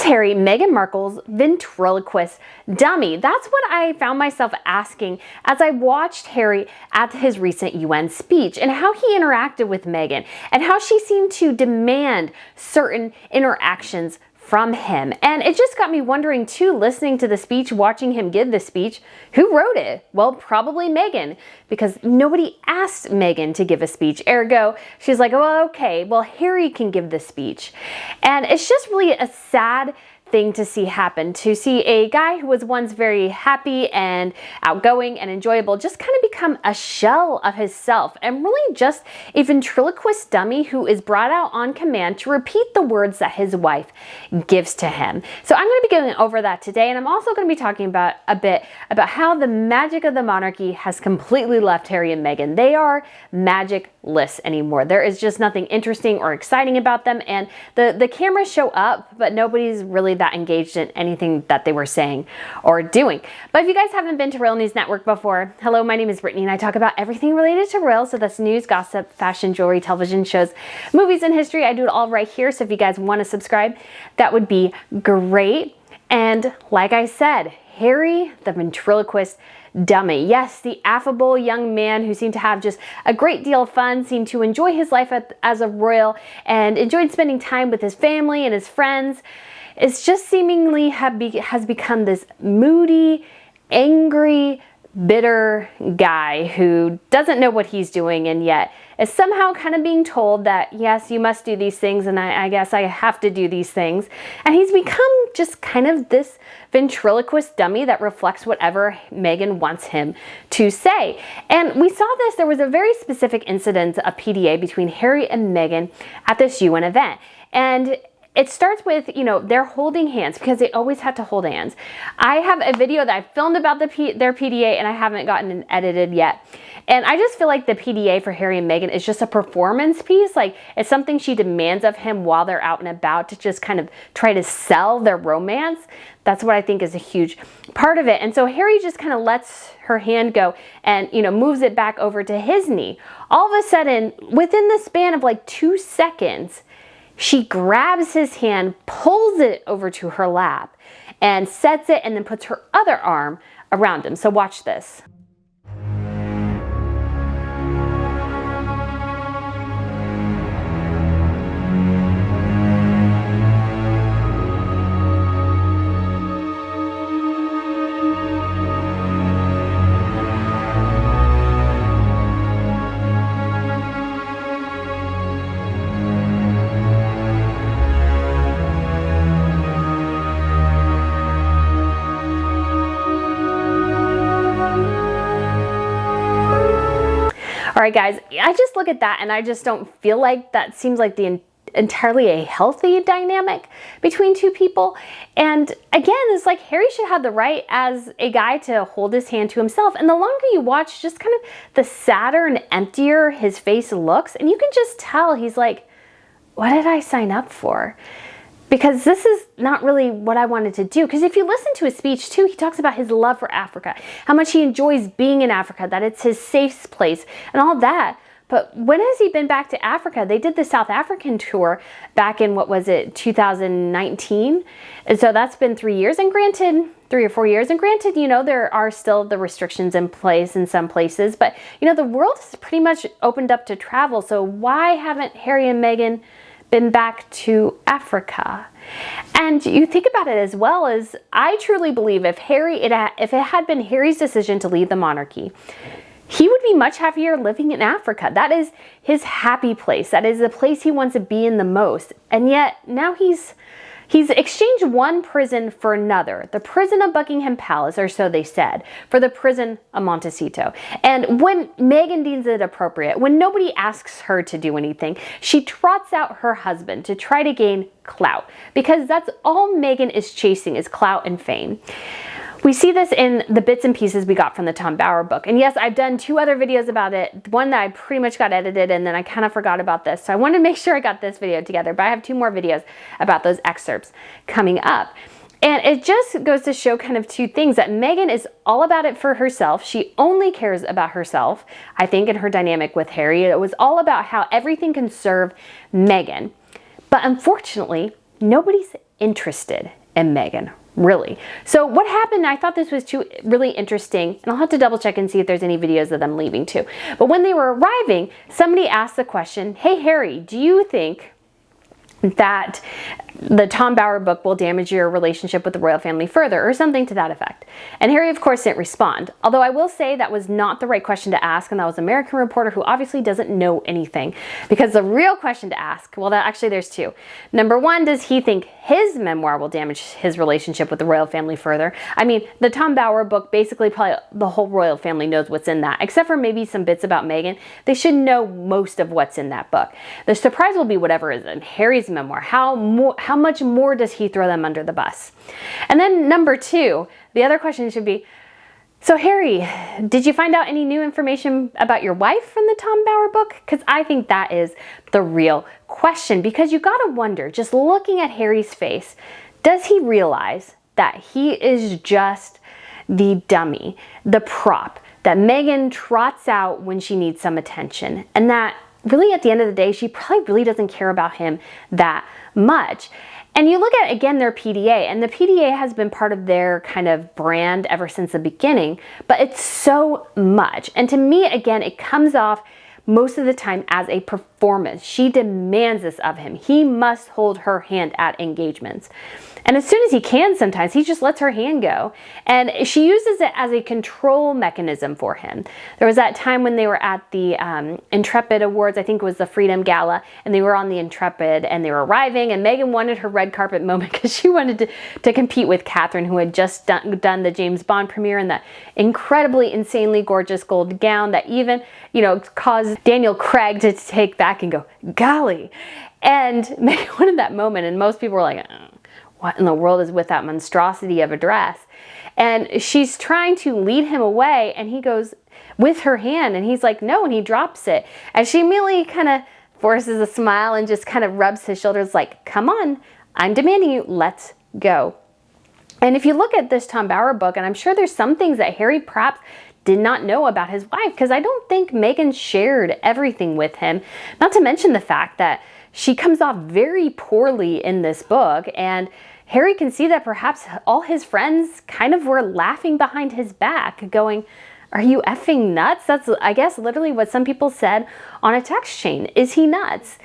Harry Meghan Markle's ventriloquist dummy? That's what I found myself asking as I watched Harry at his recent UN speech and how he interacted with Meghan and how she seemed to demand certain interactions from him. And it just got me wondering too, listening to the speech, watching him give the speech, who wrote it? Well, probably Meghan, because nobody asked Meghan to give a speech. Ergo, she's like, oh, okay, well, Harry can give the speech. And it's just really a sad thing to see happen, to see a guy who was once very happy and outgoing and enjoyable just kind of become a shell of himself and really just a ventriloquist dummy who is brought out on command to repeat the words that his wife gives to him. So I'm going to be going over that today, and I'm also going to be talking about a bit about how the magic of the monarchy has completely left Harry and Meghan. They are magicless anymore. There is just nothing interesting or exciting about them, and the cameras show up, but nobody's really that engaged in anything that they were saying or doing. But if you guys haven't been to Royal News Network before, hello, my name is Brittany and I talk about everything related to royal. So that's news, gossip, fashion, jewelry, television shows, movies, and history. I do it all right here. So if you guys want to subscribe, that would be great. And like I said, Harry the ventriloquist dummy. Yes, the affable young man who seemed to have just a great deal of fun, seemed to enjoy his life as a royal and enjoyed spending time with his family and his friends. It's just seemingly has become this moody, angry, bitter guy who doesn't know what he's doing and yet is somehow kind of being told that, yes, you must do these things and I guess I have to do these things. And he's become just kind of this ventriloquist dummy that reflects whatever Meghan wants him to say. And we saw this, there was a very specific incident of PDA between Harry and Meghan at this UN event. And it starts with, you know, they're holding hands because they always had to hold hands. I have a video that I filmed about their PDA and I haven't gotten it edited yet. And I just feel like the PDA for Harry and Meghan is just a performance piece. Like, it's something she demands of him while they're out and about to just kind of try to sell their romance. That's what I think is a huge part of it. And so Harry just kind of lets her hand go and, you know, moves it back over to his knee. All of a sudden, within the span of like 2 seconds, she grabs his hand, pulls it over to her lap, and sets it and then puts her other arm around him. So watch this. All right, guys, I just look at that and I just don't feel like that seems like the entirely a healthy dynamic between two people. And again, it's like Harry should have the right as a guy to hold his hand to himself. And the longer you watch, just kind of the sadder and emptier his face looks. And you can just tell he's like, what did I sign up for? Because this is not really what I wanted to do. Because if you listen to his speech too, he talks about his love for Africa, how much he enjoys being in Africa, that it's his safe place and all that. But when has he been back to Africa? They did the South African tour back in, what was it, 2019? And so that's been 3 years, and granted, 3 or 4 years. And granted, you know, there are still the restrictions in place in some places, but you know, the world has pretty much opened up to travel. So why haven't Harry and Meghan been back to Africa? And you think about it as well as, I truly believe if it had been Harry's decision to leave the monarchy, he would be much happier living in Africa. That is his happy place. That is the place he wants to be in the most. And yet now he's exchanged one prison for another. The prison of Buckingham Palace, or so they said, for the prison of Montecito. And when Meghan deems it appropriate, when nobody asks her to do anything, she trots out her husband to try to gain clout. Because that's all Meghan is chasing, is clout and fame. We see this in the bits and pieces we got from the Tom Bower book. And yes, I've done 2 other videos about it. One that I pretty much got edited and then I kind of forgot about this. So I wanted to make sure I got this video together, but I have 2 more videos about those excerpts coming up. And it just goes to show kind of 2 things, that Meghan is all about it for herself. She only cares about herself. I think in her dynamic with Harry, it was all about how everything can serve Meghan. But unfortunately, nobody's interested in Meghan, really. So what happened, I thought this was really interesting, and I'll have to double check and see if there's any videos of them leaving too. But when they were arriving, somebody asked the question, hey Harry, do you think that the Tom Bower book will damage your relationship with the royal family further, or something to that effect? And Harry, of course, didn't respond. Although I will say that was not the right question to ask, and that was an American reporter who obviously doesn't know anything. Because the real question to ask, well, actually there's two. Number one, does he think his memoir will damage his relationship with the royal family further? I mean, the Tom Bower book, basically probably the whole royal family knows what's in that, except for maybe some bits about Meghan. They should know most of what's in that book. The surprise will be whatever is in Harry's memoir. How much more does he throw them under the bus? And then number two, the other question should be, so Harry, did you find out any new information about your wife from the Tom Bower book? Because I think that is the real question, because you gotta wonder, just looking at Harry's face, does he realize that he is just the dummy, the prop that Meghan trots out when she needs some attention, and that really at the end of the day, she probably really doesn't care about him that much? And you look at, again, their PDA, and the PDA has been part of their kind of brand ever since the beginning, but it's so much. And to me, again, it comes off most of the time as a performance. She demands this of him. He must hold her hand at engagements. And as soon as he can, sometimes he just lets her hand go. And she uses it as a control mechanism for him. There was that time when they were at the Intrepid Awards, I think it was the Freedom Gala, and they were on the Intrepid and they were arriving, and Meghan wanted her red carpet moment because she wanted to compete with Catherine, who had just done the James Bond premiere in that incredibly, insanely gorgeous gold gown that even, you know, caused Daniel Craig to take back and go, golly. And Meghan wanted that moment, and most people were like, what in the world is with that monstrosity of a dress? And she's trying to lead him away, and he goes with her hand, and he's like, no, and he drops it. And she immediately kind of forces a smile and just kind of rubs his shoulders like, come on, I'm demanding you, let's go. And if you look at this Tom Bower book, and I'm sure there's some things that Harry perhaps did not know about his wife, because I don't think Meghan shared everything with him, not to mention the fact that she comes off very poorly in this book, and Harry can see that perhaps all his friends kind of were laughing behind his back, going, are you effing nuts? That's, I guess, literally what some people said on a text chain. Is he nuts?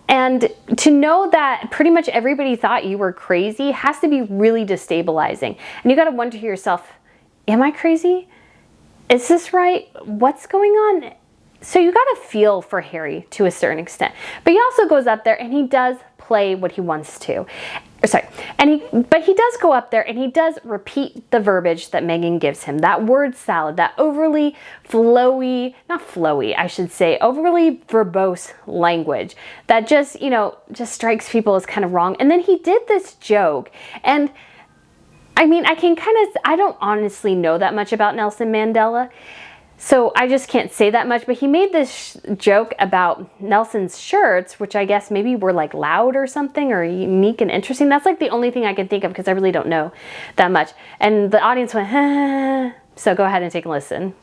And to know that pretty much everybody thought you were crazy has to be really destabilizing. And you got to wonder to yourself, am I crazy? Is this right? What's going on? So you got to feel for Harry to a certain extent. But he also goes up there and he does play what he wants to. But he does go up there and he does repeat the verbiage that Meghan gives him. That word salad, that overly flowy, not flowy, I should say, overly verbose language that just, you know, just strikes people as kind of wrong. And then he did this joke, and I mean, I don't honestly know that much about Nelson Mandela, so I just can't say that much, but he made this joke about Nelson's shirts, which I guess maybe were like loud or something, or unique and interesting. That's like the only thing I can think of, because I really don't know that much. And the audience went, so go ahead and take a listen.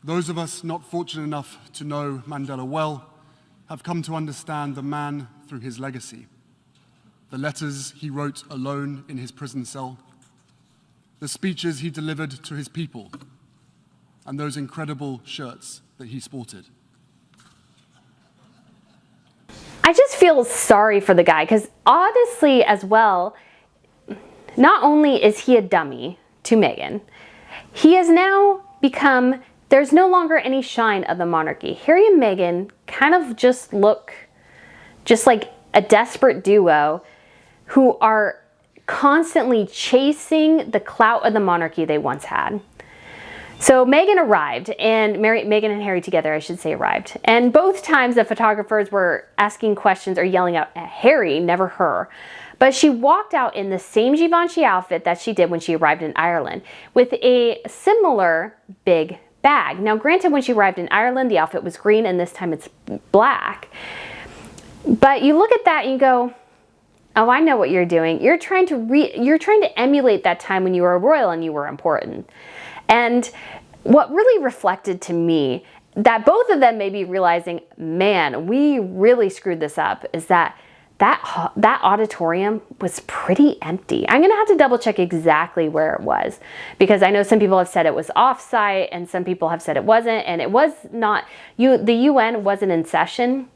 Those of us not fortunate enough to know Mandela well have come to understand the man through his legacy. The letters he wrote alone in his prison cell, the speeches he delivered to his people, and those incredible shirts that he sported. I just feel sorry for the guy, because honestly as well, not only is he a dummy to Meghan, he has now become, there's no longer any shine of the monarchy. Harry and Meghan kind of just look just like a desperate duo who are constantly chasing the clout of the monarchy they once had. So Meghan arrived, and Meghan and Harry together, I should say, arrived. And both times the photographers were asking questions or yelling out at Harry, never her. But she walked out in the same Givenchy outfit that she did when she arrived in Ireland, with a similar big bag. Now, granted, when she arrived in Ireland, the outfit was green, and this time it's black. But you look at that and you go, oh, I know what you're doing. You're trying to emulate that time when you were a royal and you were important. And what really reflected to me that both of them may be realizing, man, we really screwed this up, is that that auditorium was pretty empty. I'm gonna have to double check exactly where it was, because I know some people have said it was off-site and some people have said it wasn't, and it was not. The UN wasn't in session,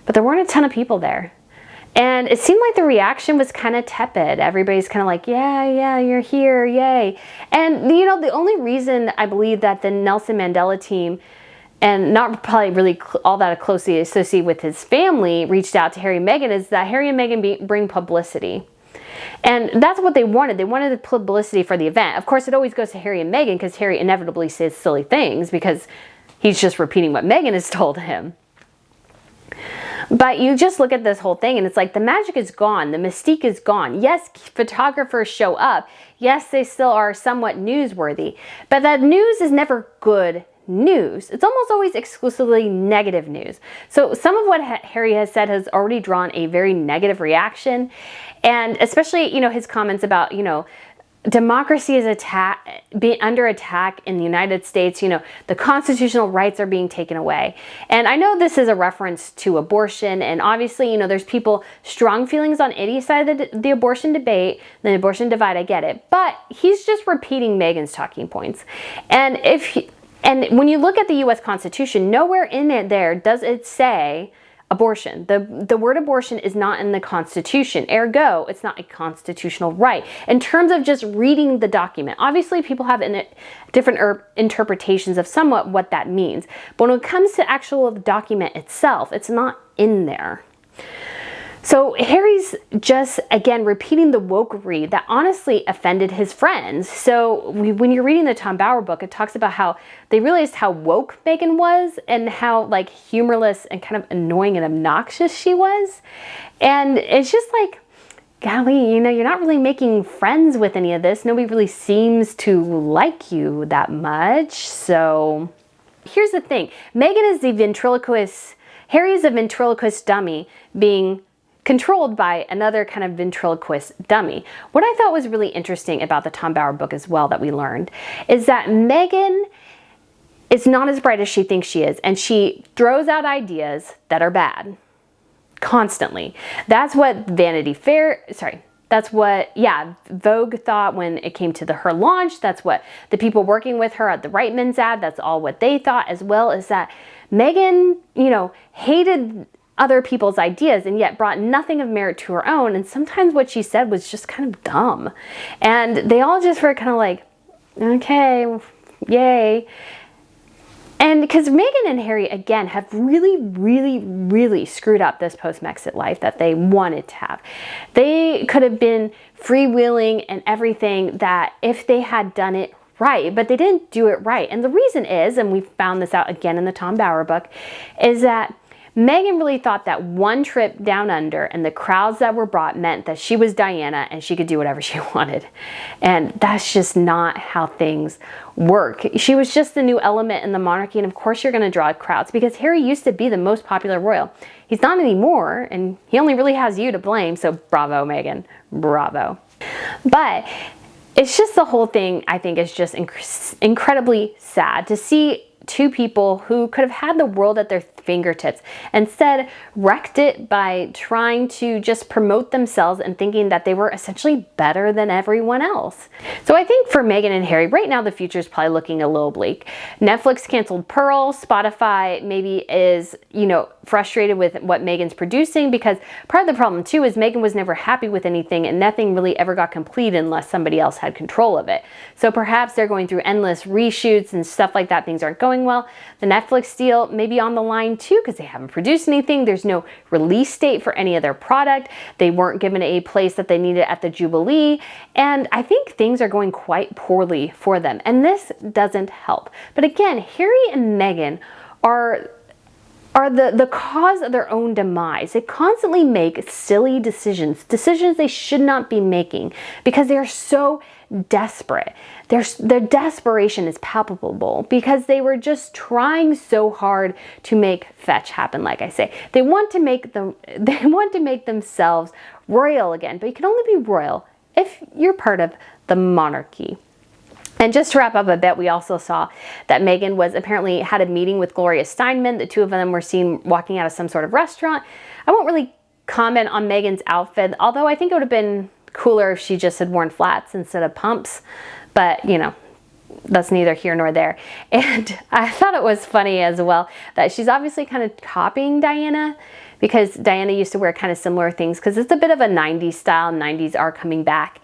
but there weren't a ton of people there. And it seemed like the reaction was kind of tepid. Everybody's kind of like, yeah, you're here, yay. And the only reason I believe that the Nelson Mandela team, and not probably really all that closely associated with his family, reached out to Harry and Meghan, is that Harry and Meghan bring publicity. And that's what they wanted. They wanted the publicity for the event. Of course, it always goes to Harry and Meghan, because Harry inevitably says silly things because he's just repeating what Meghan has told him. But you just look at this whole thing and it's like the magic is gone. The mystique is gone. Yes, photographers show up. Yes, they still are somewhat newsworthy. But that news is never good news. It's almost always exclusively negative news. So some of what Harry has said has already drawn a very negative reaction. And especially, his comments about, democracy is being under attack in the United States. The constitutional rights are being taken away. And I know this is a reference to abortion. And obviously, there's strong feelings on any side of the abortion debate, the abortion divide. I get it. But he's just repeating Meghan's talking points. And when you look at the U.S. Constitution, nowhere in it there does it say abortion. The word abortion is not in the Constitution. Ergo, it's not a constitutional right. In terms of just reading the document, obviously people have different interpretations of somewhat what that means. But when it comes to actual document itself, it's not in there. So Harry's just, again, repeating the wokery that honestly offended his friends. So when you're reading the Tom Bower book, it talks about how they realized how woke Meghan was and how humorless and kind of annoying and obnoxious she was. And it's just like, golly, you're not really making friends with any of this. Nobody really seems to like you that much. So here's the thing. Meghan is the ventriloquist. Harry is a ventriloquist dummy being controlled by another kind of ventriloquist dummy. What I thought was really interesting about the Tom Bower book as well that we learned is that Meghan is not as bright as she thinks she is, and she throws out ideas that are bad constantly. That's what Vogue thought when it came to her launch. That's what the people working with her at the Reitman's ad, that's all what they thought, as well as that Meghan, hated other people's ideas and yet brought nothing of merit to her own. And sometimes what she said was just kind of dumb. And they all just were kind of like, okay, yay. And because Meghan and Harry, again, have really, really, really screwed up this post-Brexit life that they wanted to have. They could have been freewheeling and everything that if they had done it right, but they didn't do it right. And the reason is, and we found this out again in the Tom Bower book, is that Meghan really thought that one trip down under and the crowds that were brought meant that she was Diana and she could do whatever she wanted. And that's just not how things work. She was just the new element in the monarchy, and of course you're going to draw crowds because Harry used to be the most popular royal. He's not anymore, and he only really has you to blame, so bravo, Meghan. Bravo. But it's just the whole thing, I think, is just incredibly sad to see two people who could have had the world at their fingertips instead wrecked it by trying to just promote themselves and thinking that they were essentially better than everyone else. So I think for Meghan and Harry, right now the future is probably looking a little bleak. Netflix canceled Pearl. Spotify maybe is, frustrated with what Meghan's producing, because part of the problem too is Meghan was never happy with anything and nothing really ever got completed unless somebody else had control of it. So perhaps they're going through endless reshoots and stuff like that. Things aren't going well. The Netflix deal may be on the line too because they haven't produced anything. There's no release date for any of their product. They weren't given a place that they needed at the Jubilee. And I think things are going quite poorly for them. And this doesn't help. But again, Harry and Meghan are the cause of their own demise. They constantly make silly decisions they should not be making because they are so desperate. Their desperation is palpable because they were just trying so hard to make fetch happen. Like I say, they want to make themselves royal again, but you can only be royal if you're part of the monarchy. And just to wrap up a bit, we also saw that Meghan apparently had a meeting with Gloria Steinman. The two of them were seen walking out of some sort of restaurant. I won't really comment on Meghan's outfit, although I think it would have been cooler if she just had worn flats instead of pumps. But, you know, that's neither here nor there. And I thought it was funny as well that she's obviously kind of copying Diana, because Diana used to wear kind of similar things, because it's a bit of a 90s style. 90s are coming back.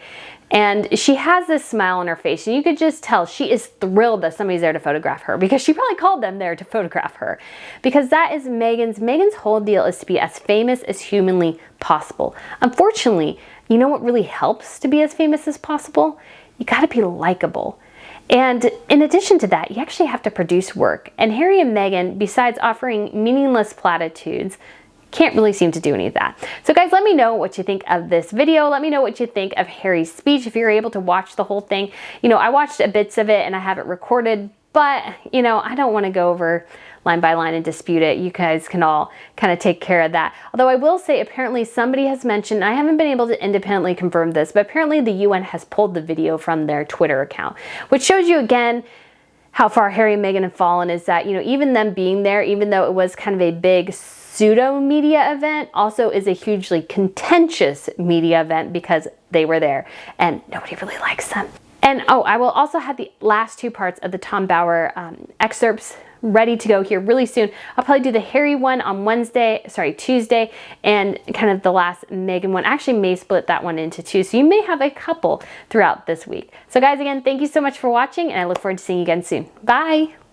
And she has this smile on her face, and you could just tell she is thrilled that somebody's there to photograph her, because she probably called them there to photograph her, because that is Meghan's whole deal is to be as famous as humanly possible. Unfortunately, you know what really helps to be as famous as possible? You got to be likable. And in addition to that, you actually have to produce work. And Harry and Meghan, besides offering meaningless platitudes, can't really seem to do any of that. So guys, let me know what you think of this video. Let me know what you think of Harry's speech, if you're able to watch the whole thing. You know, I watched bits of it and I have it recorded, but you know, I don't want to go over line by line and dispute it. You guys can all kind of take care of that. Although I will say, apparently somebody has mentioned, I haven't been able to independently confirm this, but apparently the UN has pulled the video from their Twitter account, which shows you again how far Harry and Meghan have fallen, is that, you know, even them being there, even though it was kind of a big pseudo media event, also is a hugely contentious media event, because they were there and nobody really likes them. And oh, I will also have the last 2 parts of the Tom Bower excerpts ready to go here really soon. I'll probably do the Harry one on Tuesday, and kind of the last Meghan one. I actually may split that one into 2, so you may have a couple throughout this week. So guys, again, thank you so much for watching, and I look forward to seeing you again soon. Bye!